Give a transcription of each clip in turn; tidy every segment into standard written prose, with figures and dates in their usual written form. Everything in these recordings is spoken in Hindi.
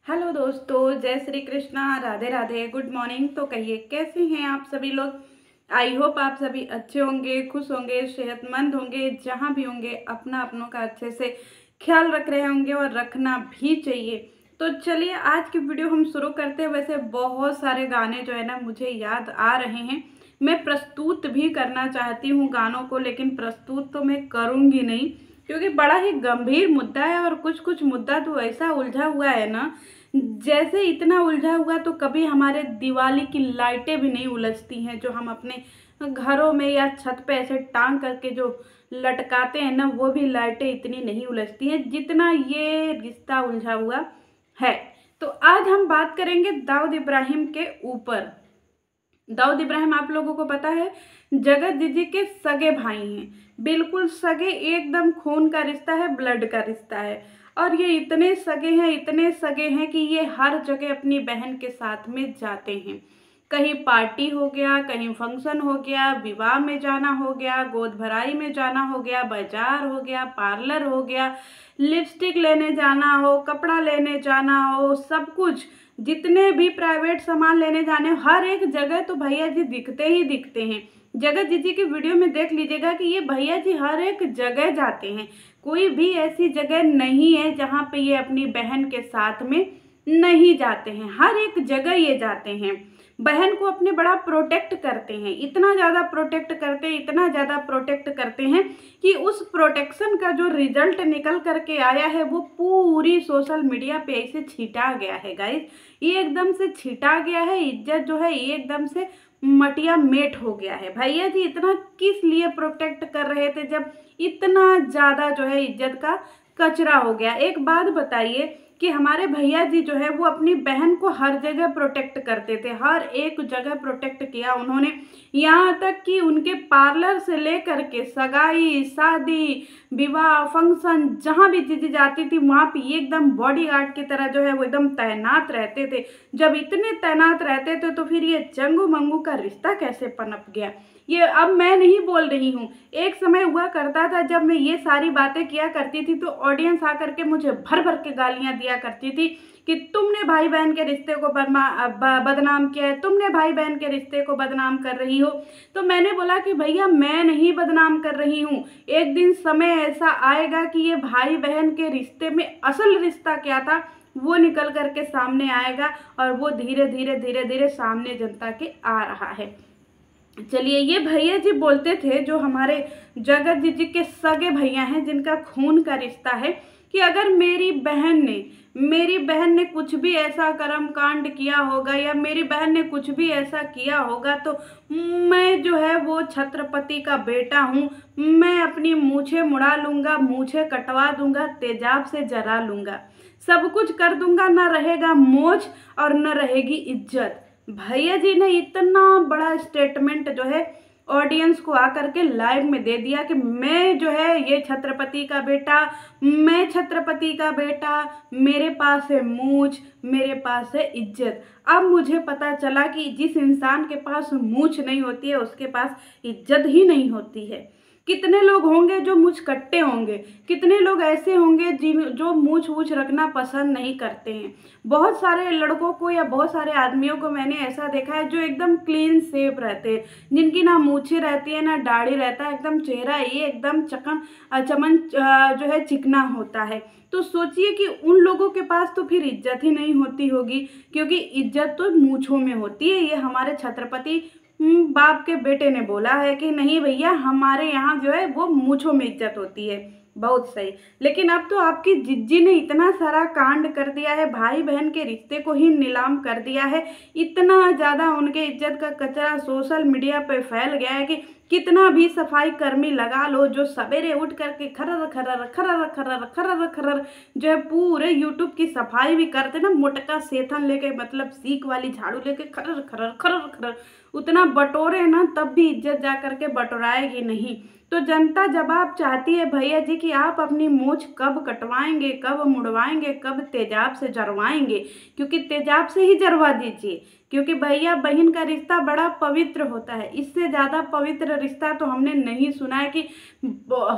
हेलो दोस्तों, जय श्री कृष्णा, राधे राधे, गुड मॉर्निंग। तो कहिए कैसे हैं आप सभी लोग। आई होप आप सभी अच्छे होंगे, खुश होंगे, सेहतमंद होंगे। जहाँ भी होंगे अपना अपनों का अच्छे से ख्याल रख रहे होंगे और रखना भी चाहिए। तो चलिए आज की वीडियो हम शुरू करते हैं। वैसे बहुत सारे गाने जो है ना मुझे याद आ रहे हैं। मैं प्रस्तुत भी करना चाहती हूँ गानों को, लेकिन प्रस्तुत तो मैं करूँगी नहीं क्योंकि बड़ा ही गंभीर मुद्दा है और कुछ कुछ मुद्दा तो ऐसा उलझा हुआ है ना, जैसे इतना उलझा हुआ तो कभी हमारे दिवाली की लाइटें भी नहीं उलझती हैं जो हम अपने घरों में या छत पे ऐसे टांग करके जो लटकाते हैं ना, वो भी लाइटें इतनी नहीं उलझती हैं जितना ये रिश्ता उलझा हुआ है। तो आज हम बात करेंगे दाऊद इब्राहिम के ऊपर। दाऊद इब्राहिम आप लोगों को पता है जगत जीजी के सगे भाई हैं, बिल्कुल सगे, एकदम खून का रिश्ता है, ब्लड का रिश्ता है। और ये इतने सगे हैं, इतने सगे हैं कि ये हर जगह अपनी बहन के साथ में जाते हैं। कहीं पार्टी हो गया, कहीं फंक्शन हो गया, विवाह में जाना हो गया, गोद भराई में जाना हो गया, बाजार हो गया, पार्लर हो गया, लिपस्टिक लेने जाना हो, कपड़ा लेने जाना हो, सब कुछ जितने भी प्राइवेट सामान लेने जाने हर एक जगह तो भैया जी दिखते ही दिखते हैं। जगत जीजी की वीडियो में देख लीजिएगा कि ये भैया जी हर एक जगह जाते हैं। कोई भी ऐसी जगह नहीं है जहाँ पे ये अपनी बहन के साथ में नहीं जाते हैं, हर एक जगह ये जाते हैं। बहन को अपने बड़ा प्रोटेक्ट करते हैं, इतना ज़्यादा प्रोटेक्ट करते हैं, इतना ज़्यादा प्रोटेक्ट करते हैं कि उस प्रोटेक्शन का जो रिजल्ट निकल करके आया है वो पूरी सोशल मीडिया पे ऐसे छिटा गया है गाइस। ये एकदम से छिटा गया है, इज्जत जो है ये एकदम से मटिया मेट हो गया है। भैया जी इतना किस लिए प्रोटेक्ट कर रहे थे जब इतना ज़्यादा जो है इज्जत का कचरा हो गया। एक बात बताइए कि हमारे भैया जी जो है वो अपनी बहन को हर जगह प्रोटेक्ट करते थे, हर एक जगह प्रोटेक्ट किया उन्होंने। यहाँ तक कि उनके पार्लर से लेकर के सगाई, शादी, विवाह, फंक्शन, जहाँ भी जीजी जाती थी वहाँ पे एकदम बॉडीगार्ड की तरह जो है वो एकदम तैनात रहते थे। जब इतने तैनात रहते थे तो फिर ये जंगू मंगू का रिश्ता कैसे पनप गया। ये अब मैं नहीं बोल रही हूँ, एक समय हुआ करता था जब मैं ये सारी बातें किया करती थी तो ऑडियंस आकर के मुझे भर भर के गालियाँ दिया करती थी कि तुमने भाई बहन के रिश्ते को बदनाम किया है, तुमने भाई बहन के रिश्ते को बदनाम कर रही हो। तो मैंने बोला कि भैया मैं नहीं बदनाम कर रही हूँ, एक दिन समय ऐसा आएगा कि ये भाई बहन के रिश्ते में असल रिश्ता क्या था वो निकल करके सामने आएगा और वो धीरे धीरे धीरे धीरे सामने जनता के आ रहा है। चलिए, ये भैया जी बोलते थे जो हमारे जगत जीजी के सगे भैया हैं जिनका खून का रिश्ता है कि अगर मेरी बहन ने कुछ भी ऐसा कर्म कांड किया होगा या मेरी बहन ने कुछ भी ऐसा किया होगा तो मैं जो है वो छत्रपति का बेटा हूँ, मैं अपनी मूछें मुड़ा लूँगा, मूछें कटवा दूंगा, तेजाब से जला लूँगा, सब कुछ कर दूंगा, न रहेगा मोछ और न रहेगी इज्जत। भैया जी ने इतना बड़ा स्टेटमेंट जो है ऑडियंस को आकर के लाइव में दे दिया कि मैं जो है ये छत्रपति का बेटा, मैं छत्रपति का बेटा, मेरे पास है मूछ, मेरे पास है इज्जत। अब मुझे पता चला कि जिस इंसान के पास मूछ नहीं होती है उसके पास इज्जत ही नहीं होती है। कितने लोग होंगे जो मूछ कट्टे होंगे, कितने लोग ऐसे होंगे जो मूछ वूछ रखना पसंद नहीं करते हैं। बहुत सारे लड़कों को या बहुत सारे आदमियों को मैंने ऐसा देखा है जो एकदम क्लीन सेव रहते हैं, जिनकी ना मूछें रहती है ना दाढ़ी रहता है, एकदम चेहरा ये एकदम चमन जो है चिकना होता है। तो सोचिए कि उन लोगों के पास तो फिर इज्जत ही नहीं होती होगी, क्योंकि इज्जत तो मूछों में होती है। ये हमारे छत्रपति बाप के बेटे ने बोला है कि नहीं भैया हमारे यहाँ जो है वो मूंछों में इज्जत होती है। बहुत सही, लेकिन अब तो आपकी जिज्जी ने इतना सारा कांड कर दिया है, भाई बहन के रिश्ते को ही नीलाम कर दिया है, इतना ज़्यादा उनके इज्जत का कचरा सोशल मीडिया पे फैल गया है कि कितना भी सफाई कर्मी लगा लो जो सवेरे उठ करके खरर खरर खरर खरर खरर खरर जो है पूरे यूट्यूब की सफाई भी करते ना, मोटका सेथन लेके मतलब सीख वाली झाड़ू लेके खरर खरर खरर खरर उतना बटोरे ना तब भी इज्जत जा करके बटोराएगी नहीं। तो जनता जवाब चाहती है भैया जी कि आप अपनी मूछ कब कटवाएंगे, कब मुड़वाएंगे, कब तेजाब से जरवाएंगे, क्योंकि तेजाब से ही जरवा दीजिए, क्योंकि भैया बहन का रिश्ता बड़ा पवित्र होता है। इससे ज़्यादा पवित्र रिश्ता तो हमने नहीं सुना है कि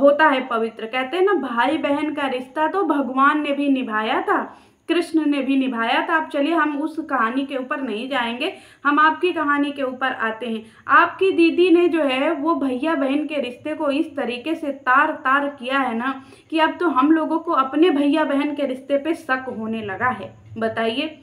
होता है पवित्र। कहते हैं ना भाई बहन का रिश्ता तो भगवान ने भी निभाया था, कृष्ण ने भी निभाया था। अब चलिए हम उस कहानी के ऊपर नहीं जाएंगे, हम आपकी कहानी के ऊपर आते हैं। आपकी दीदी ने जो है वो भैया बहन के रिश्ते को इस तरीके से तार तार किया है ना कि अब तो हम लोगों को अपने भैया बहन के रिश्ते पे शक होने लगा है। बताइए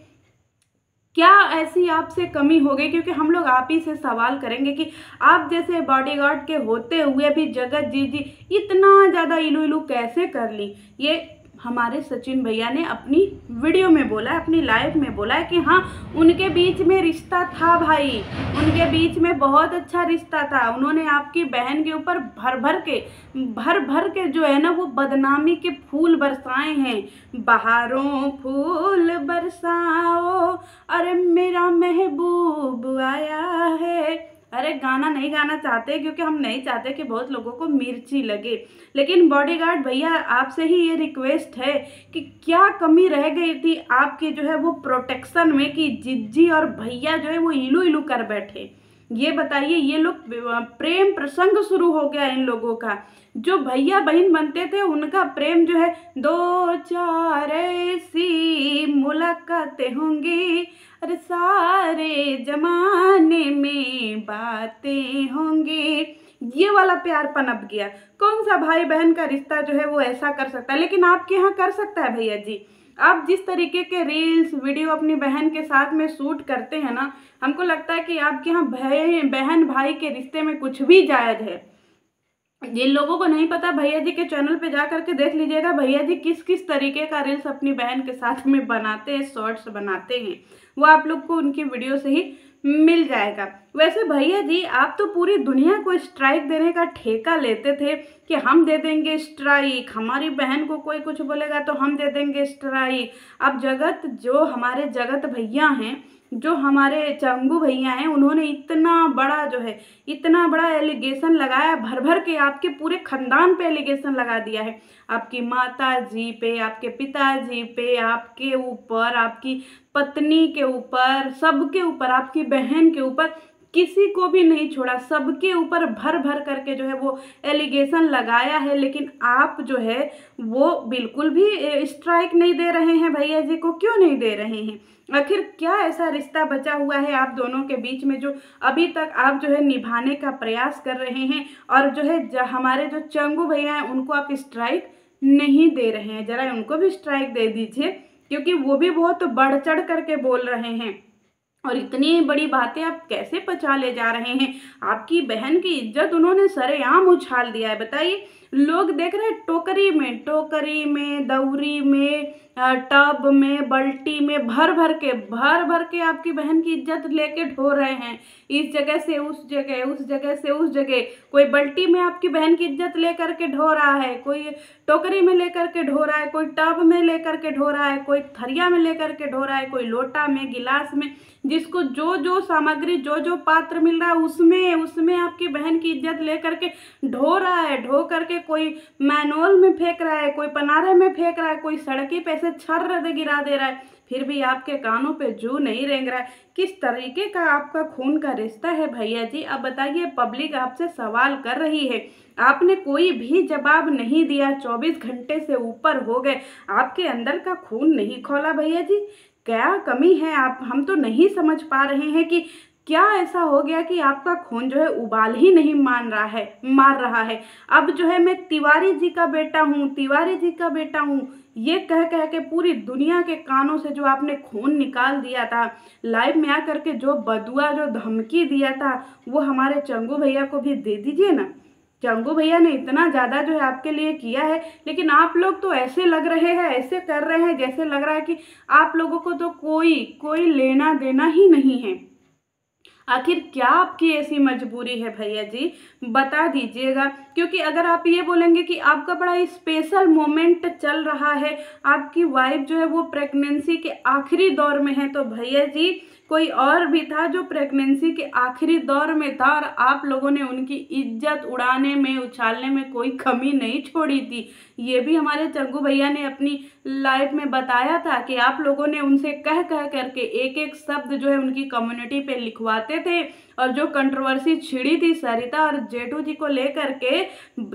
क्या ऐसी आपसे कमी हो गई? क्योंकि हम लोग आप ही से सवाल करेंगे कि आप जैसे बॉडीगार्ड के होते हुए भी जगत जी इतना ज़्यादा इलू इलू कैसे कर ली। ये हमारे सचिन भैया ने अपनी वीडियो में बोला है, अपनी लाइव में बोला है कि हाँ उनके बीच में रिश्ता था भाई, उनके बीच में बहुत अच्छा रिश्ता था। उन्होंने आपकी बहन के ऊपर भर भर के जो है ना वो बदनामी के फूल बरसाए हैं। बहारों फूल बरसाओ अरे मेरा महबूब आया है। अरे गाना नहीं गाना चाहते क्योंकि हम नहीं चाहते कि बहुत लोगों को मिर्ची लगे, लेकिन बॉडीगार्ड भैया आपसे ही ये रिक्वेस्ट है कि क्या कमी रह गई थी आपकी जो है वो प्रोटेक्शन में कि जिज्जी और भैया जो है वो इलू इलू कर बैठे। ये बताइए, ये लोग प्रेम प्रसंग शुरू हो गया इन लोगों का। जो भैया बहन बनते थे उनका प्रेम जो है दो चार ऐसी मुलाकातें होंगी अरे सारे जमाने में बातें होंगी, ये वाला प्यार पनप गया। कौन सा भाई बहन का रिश्ता जो है वो ऐसा कर सकता है, लेकिन आपके यहाँ कर सकता है भैया जी। आप जिस तरीके के रील्स वीडियो अपनी बहन के साथ में शूट करते हैं ना, हमको लगता है कि आपके यहाँ बहन भाई के रिश्ते में कुछ भी जायज़ है। जिन लोगों को नहीं पता भैया जी के चैनल पे जा करके देख लीजिएगा भैया जी किस किस तरीके का रील्स अपनी बहन के साथ में बनाते हैं, शॉर्ट्स बनाते हैं, वो आप लोग को उनकी वीडियो से ही मिल जाएगा। वैसे भैया जी आप तो पूरी दुनिया को स्ट्राइक देने का ठेका लेते थे कि हम दे देंगे स्ट्राइक, हमारी बहन को कोई कुछ बोलेगा तो हम दे देंगे स्ट्राइक। अब जगत जो हमारे जगत भैया हैं, जो हमारे चंगू भैया हैं, उन्होंने इतना बड़ा जो है इतना बड़ा एलिगेशन लगाया, भर भर के आपके पूरे खानदान पे एलिगेशन लगा दिया है। आपकी माता जी पे, आपके पिताजी पे, आपके ऊपर, आपकी पत्नी के ऊपर, सबके ऊपर, आपकी बहन के ऊपर, किसी को भी नहीं छोड़ा, सबके ऊपर भर भर करके जो है वो एलिगेशन लगाया है। लेकिन आप जो है वो बिल्कुल भी स्ट्राइक नहीं दे रहे हैं भैया जी को। क्यों नहीं दे रहे हैं? आखिर क्या ऐसा रिश्ता बचा हुआ है आप दोनों के बीच में जो अभी तक आप जो है निभाने का प्रयास कर रहे हैं, और जो है हमारे जो चंगू भैया हैं उनको आप स्ट्राइक नहीं दे रहे हैं? जरा उनको भी स्ट्राइक दे दीजिए, क्योंकि वो भी बहुत बढ़ चढ़ करके बोल रहे हैं और इतनी बड़ी बातें आप कैसे पचा ले जा रहे हैं। आपकी बहन की इज्जत उन्होंने सरेआम उछाल दिया है। बताइए, लोग देख रहे हैं टोकरी में दौरी में टब में बल्टी में भर भर के आपकी बहन की इज्जत लेके ढो रहे हैं, इस जगह से उस जगह, उस जगह से उस जगह। कोई बल्टी में आपकी बहन की इज्जत लेकर के ढो रहा है, कोई टोकरी में लेकर के ढो रहा है, कोई टब में लेकर के ढो रहा है, कोई थरिया में लेकर के ढो रहा है, कोई लोटा में, गिलास में, जिसको जो जो सामग्री, जो जो पात्र मिल रहा है उसमें आपकी बहन की इज्जत लेकर के ढो रहा है। ढो करके कोई मैनुअल में फेंक रहा है, कोई पनारे में फेंक रहा है, कोई सड़की पे से छर्र दे गिरा दे रहा है, फिर भी आपके कानों पे जू नहीं रेंग रहा है। किस तरीके का आपका खून का रिश्ता है भैया जी? अब बताइए, पब्लिक आपसे सवाल कर रही है, आपने कोई भी जवाब नहीं दिया। 24 घंटे से ऊपर हो गए, आपके अंदर का खून नहीं खौला भैया जी। क्या कमी है? आप हम तो नहीं समझ पा रहे हैं कि क्या ऐसा हो गया कि आपका खून जो है उबाल ही नहीं मार रहा है। अब जो है मैं तिवारी जी का बेटा हूँ, तिवारी जी का बेटा हूँ, ये कह कह के पूरी दुनिया के कानों से जो आपने खून निकाल दिया था, लाइव में आकर के जो बदुआ, जो धमकी दिया था, वो हमारे चंगू भैया को भी दे दीजिए ना। चंगू भैया ने इतना ज़्यादा जो है आपके लिए किया है, लेकिन आप लोग तो ऐसे लग रहे हैं, ऐसे कर रहे हैं जैसे लग रहा है कि आप लोगों को तो कोई लेना देना ही नहीं है। आखिर क्या आपकी ऐसी मजबूरी है भैया जी, बता दीजिएगा। क्योंकि अगर आप ये बोलेंगे कि आपका बड़ा स्पेशल मोमेंट चल रहा है, आपकी वाइफ जो है वो प्रेगनेंसी के आखिरी दौर में है, तो भैया जी कोई और भी था जो प्रेगनेंसी के आखिरी दौर में था और आप लोगों ने उनकी इज्जत उड़ाने में, उछालने में कोई कमी नहीं छोड़ी थी। ये भी हमारे चंगू भैया ने अपनी लाइफ में बताया था कि आप लोगों ने उनसे कह कह करके एक एक शब्द जो है उनकी कम्युनिटी पे लिखवाते करते थे। और जो कंट्रोवर्सी छिड़ी थी सरिता और जेठू जी को लेकर के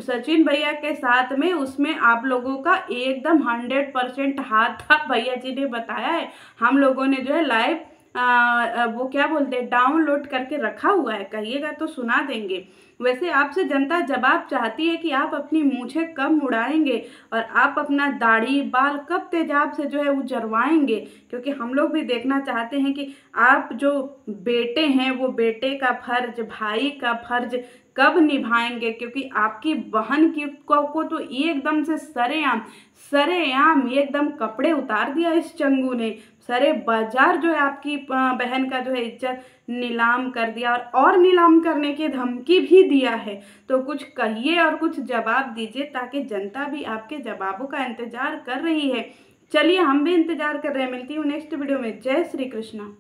सचिन भैया के साथ में, उसमें आप लोगों का एकदम 100% हाथ था। भैया जी ने बताया है, हम लोगों ने जो है लाइव वो क्या बोलते हैं, डाउनलोड करके रखा हुआ है, कहिएगा तो सुना देंगे। वैसे आपसे जनता जवाब चाहती है कि आप अपनी मूछें कब मुड़ाएंगे और आप अपना दाढ़ी बाल कब तेजाब से जो है वो जरवाएंगे, क्योंकि हम लोग भी देखना चाहते हैं कि आप जो बेटे हैं वो बेटे का फर्ज, भाई का फर्ज कब निभाएंगे, क्योंकि आपकी बहन की को तो एकदम से सरेआम एकदम कपड़े उतार दिया इस चंगू ने। सरे बाजार जो है आपकी बहन का जो है इज्जत नीलाम कर दिया और नीलाम करने की धमकी भी दिया है। तो कुछ कहिए और कुछ जवाब दीजिए, ताकि जनता भी आपके जवाबों का इंतजार कर रही है। चलिए हम भी इंतजार कर रहे हैं। मिलती हूँ नेक्स्ट वीडियो में। जय श्री कृष्णा।